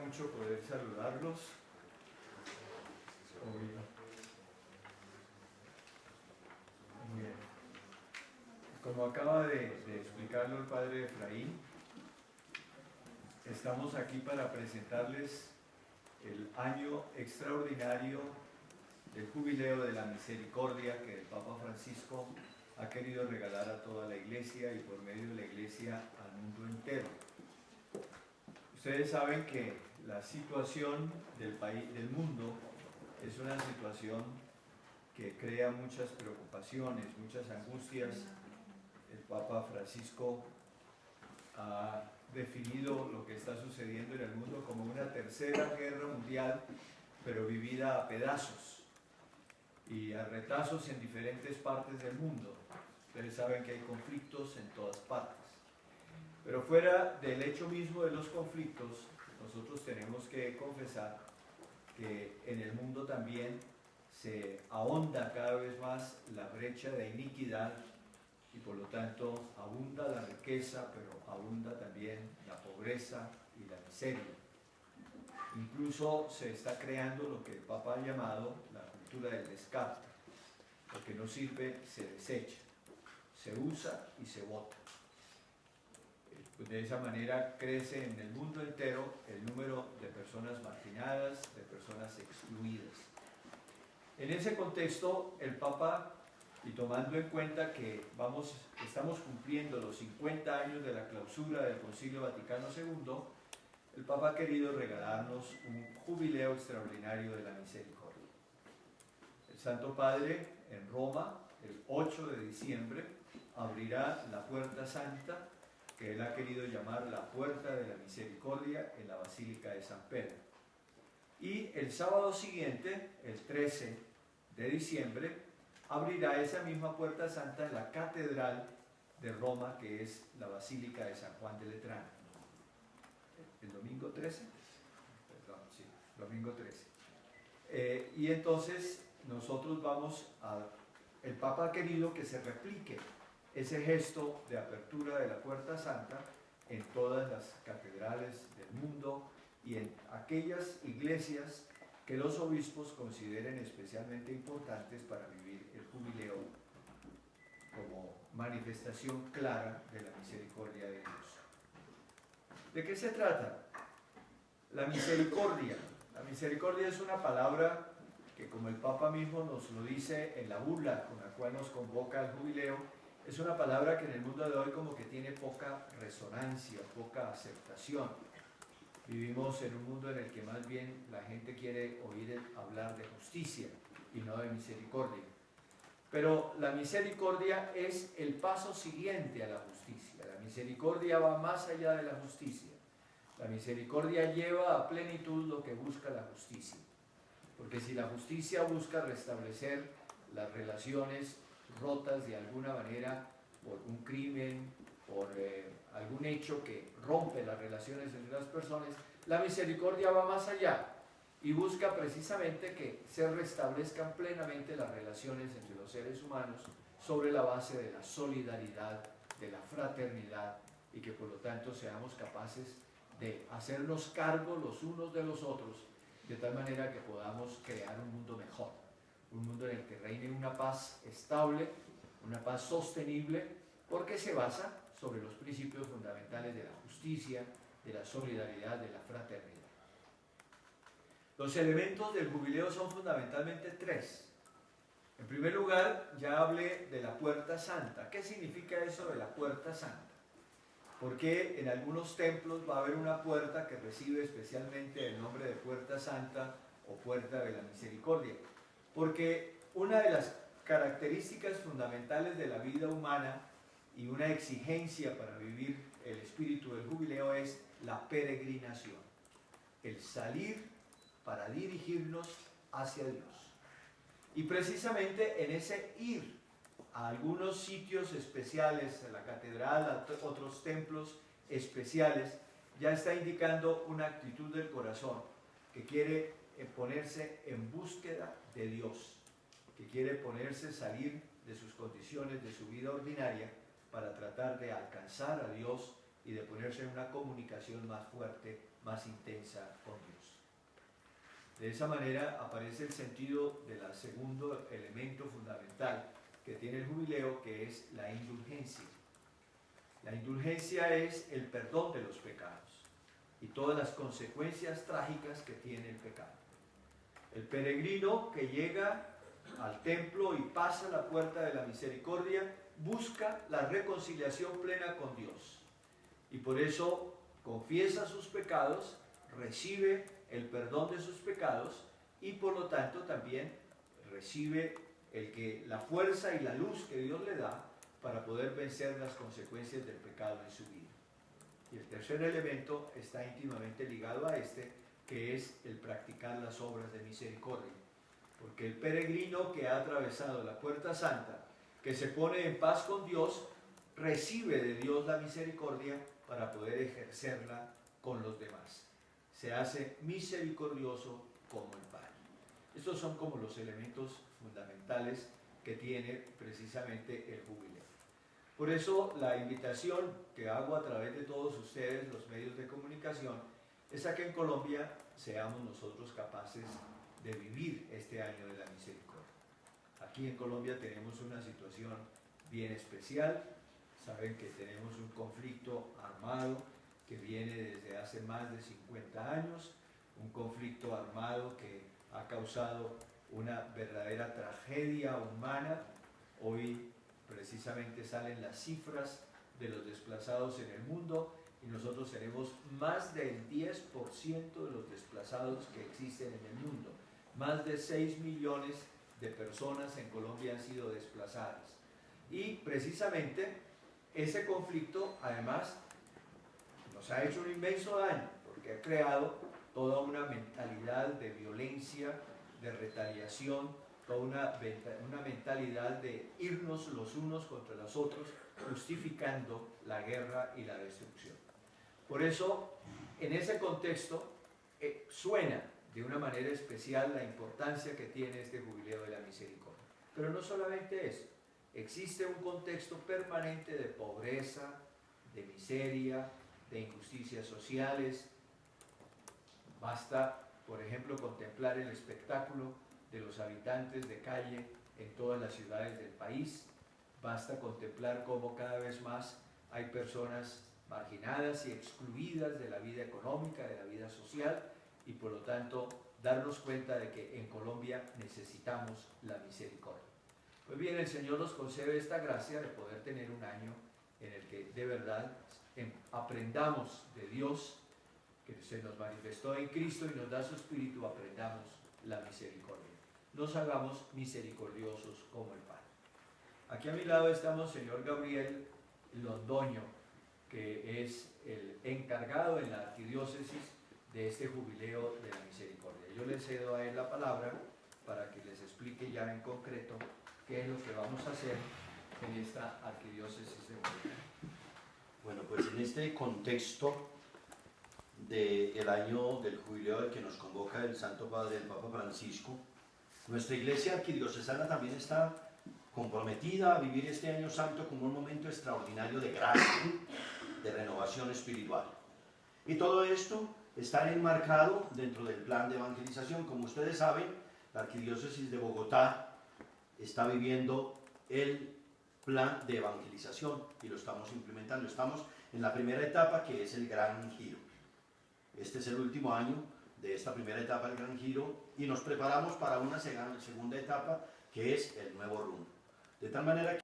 mucho poder saludarlos. Bien. Como acaba de explicarlo el padre Efraín, estamos aquí para presentarles el año extraordinario del jubileo de la misericordia que el Papa Francisco ha querido regalar a toda la Iglesia y por medio de la Iglesia al mundo entero. Ustedes saben que la situación del país, del mundo, es una situación que crea muchas preocupaciones, muchas angustias. El Papa Francisco ha definido lo que está sucediendo en el mundo como una tercera guerra mundial, pero vivida a pedazos y a retazos en diferentes partes del mundo. Ustedes saben que hay conflictos en todas partes. Pero fuera del hecho mismo de los conflictos, nosotros tenemos que confesar que en el mundo también se ahonda cada vez más la brecha de iniquidad y por lo tanto abunda la riqueza, pero abunda también la pobreza y la miseria. Incluso se está creando lo que el Papa ha llamado la cultura del descarte. Lo que no sirve se desecha, se usa y se bota. Pues de esa manera crece en el mundo entero el número de personas marginadas, de personas excluidas. En ese contexto, el Papa, y tomando en cuenta que estamos cumpliendo los 50 años de la clausura del Concilio Vaticano II, el Papa ha querido regalarnos un jubileo extraordinario de la misericordia. El Santo Padre en Roma, el 8 de diciembre, abrirá la Puerta Santa, que él ha querido llamar la Puerta de la Misericordia, en la Basílica de San Pedro. Y el sábado siguiente, el 13 de diciembre, abrirá esa misma Puerta Santa en la Catedral de Roma, que es la Basílica de San Juan de Letrán. ¿El domingo 13? Perdón, sí, domingo 13. Y entonces nosotros el Papa ha querido que se replique ese gesto de apertura de la Puerta Santa en todas las catedrales del mundo y en aquellas iglesias que los obispos consideren especialmente importantes para vivir el jubileo como manifestación clara de la misericordia de Dios. ¿De qué se trata? La misericordia. La misericordia es una palabra que, como el Papa mismo nos lo dice en la bula con la cual nos convoca al jubileo, es una palabra que en el mundo de hoy como que tiene poca resonancia, poca aceptación. Vivimos en un mundo en el que más bien la gente quiere oír hablar de justicia y no de misericordia. Pero la misericordia es el paso siguiente a la justicia. La misericordia va más allá de la justicia. La misericordia lleva a plenitud lo que busca la justicia. Porque si la justicia busca restablecer las relaciones rotas de alguna manera por un crimen, por algún hecho que rompe las relaciones entre las personas, la misericordia va más allá y busca precisamente que se restablezcan plenamente las relaciones entre los seres humanos sobre la base de la solidaridad, de la fraternidad, y que por lo tanto seamos capaces de hacernos cargo los unos de los otros, de tal manera que podamos crear un mundo mejor, un mundo en el que reine una paz estable, una paz sostenible, porque se basa sobre los principios fundamentales de la justicia, de la solidaridad, de la fraternidad. Los elementos del jubileo son fundamentalmente tres. En primer lugar, ya hablé de la Puerta Santa. ¿Qué significa eso de la Puerta Santa? Porque en algunos templos va a haber una puerta que recibe especialmente el nombre de Puerta Santa o Puerta de la Misericordia. Porque una de las características fundamentales de la vida humana y una exigencia para vivir el espíritu del jubileo es la peregrinación, el salir para dirigirnos hacia Dios. Y precisamente en ese ir a algunos sitios especiales, a la catedral, a otros templos especiales, ya está indicando una actitud del corazón que quiere ponerse en búsqueda de Dios, que quiere salir de sus condiciones, de su vida ordinaria, para tratar de alcanzar a Dios y de ponerse en una comunicación más fuerte, más intensa con Dios. De esa manera aparece el sentido del segundo elemento fundamental que tiene el jubileo, que es la indulgencia. La indulgencia es el perdón de los pecados y todas las consecuencias trágicas que tiene el pecado. El peregrino que llega al templo y pasa la puerta de la misericordia busca la reconciliación plena con Dios y por eso confiesa sus pecados, recibe el perdón de sus pecados y por lo tanto también recibe la fuerza y la luz que Dios le da para poder vencer las consecuencias del pecado en su vida. Y el tercer elemento está íntimamente ligado a este, que es el practicar las obras de misericordia. Porque el peregrino que ha atravesado la puerta santa, que se pone en paz con Dios, recibe de Dios la misericordia para poder ejercerla con los demás. Se hace misericordioso como el Padre. Estos son como los elementos fundamentales que tiene precisamente el jubileo. Por eso la invitación que hago a través de todos ustedes, los medios de comunicación, es a que en Colombia seamos nosotros capaces de vivir este año de la misericordia. Aquí en Colombia tenemos una situación bien especial. Saben que tenemos un conflicto armado que viene desde hace más de 50 años, un conflicto armado que ha causado una verdadera tragedia humana. Hoy precisamente salen las cifras de los desplazados en el mundo y nosotros tenemos más del 10% de los desplazados que existen en el mundo. Más de 6 millones de personas en Colombia han sido desplazadas. Y precisamente ese conflicto además nos ha hecho un inmenso daño porque ha creado toda una mentalidad de violencia, de retaliación, toda una mentalidad de irnos los unos contra los otros, justificando la guerra y la destrucción. Por eso, en ese contexto, suena de una manera especial la importancia que tiene este jubileo de la misericordia. Pero no solamente eso, existe un contexto permanente de pobreza, de miseria, de injusticias sociales. Basta, por ejemplo, contemplar el espectáculo de los habitantes de calle en todas las ciudades del país. Basta contemplar cómo cada vez más hay personas marginadas y excluidas de la vida económica, de la vida social, y por lo tanto darnos cuenta de que en Colombia necesitamos la misericordia. Pues bien, el Señor nos concede esta gracia de poder tener un año en el que de verdad aprendamos de Dios, que se nos manifestó en Cristo y nos da su Espíritu, aprendamos la misericordia. Nos hagamos misericordiosos como el Padre. Aquí a mi lado está Monseñor Gabriel Londoño, que es el encargado en la arquidiócesis de este jubileo de la misericordia. Yo le cedo a él la palabra para que les explique ya en concreto qué es lo que vamos a hacer en esta arquidiócesis de Bogotá. Bueno, pues en este contexto del año del jubileo al que nos convoca el Santo Padre, el Papa Francisco, nuestra Iglesia arquidiocesana también está comprometida a vivir este año santo como un momento extraordinario de gracia, de renovación espiritual. Y todo esto está enmarcado dentro del plan de evangelización. Como ustedes saben, la Arquidiócesis de Bogotá está viviendo el plan de evangelización y lo estamos implementando. Estamos en la primera etapa, que es el Gran Giro. Este es el último año de esta primera etapa, el Gran Giro, y nos preparamos para una segunda etapa, que es el Nuevo Rumbo. De tal manera que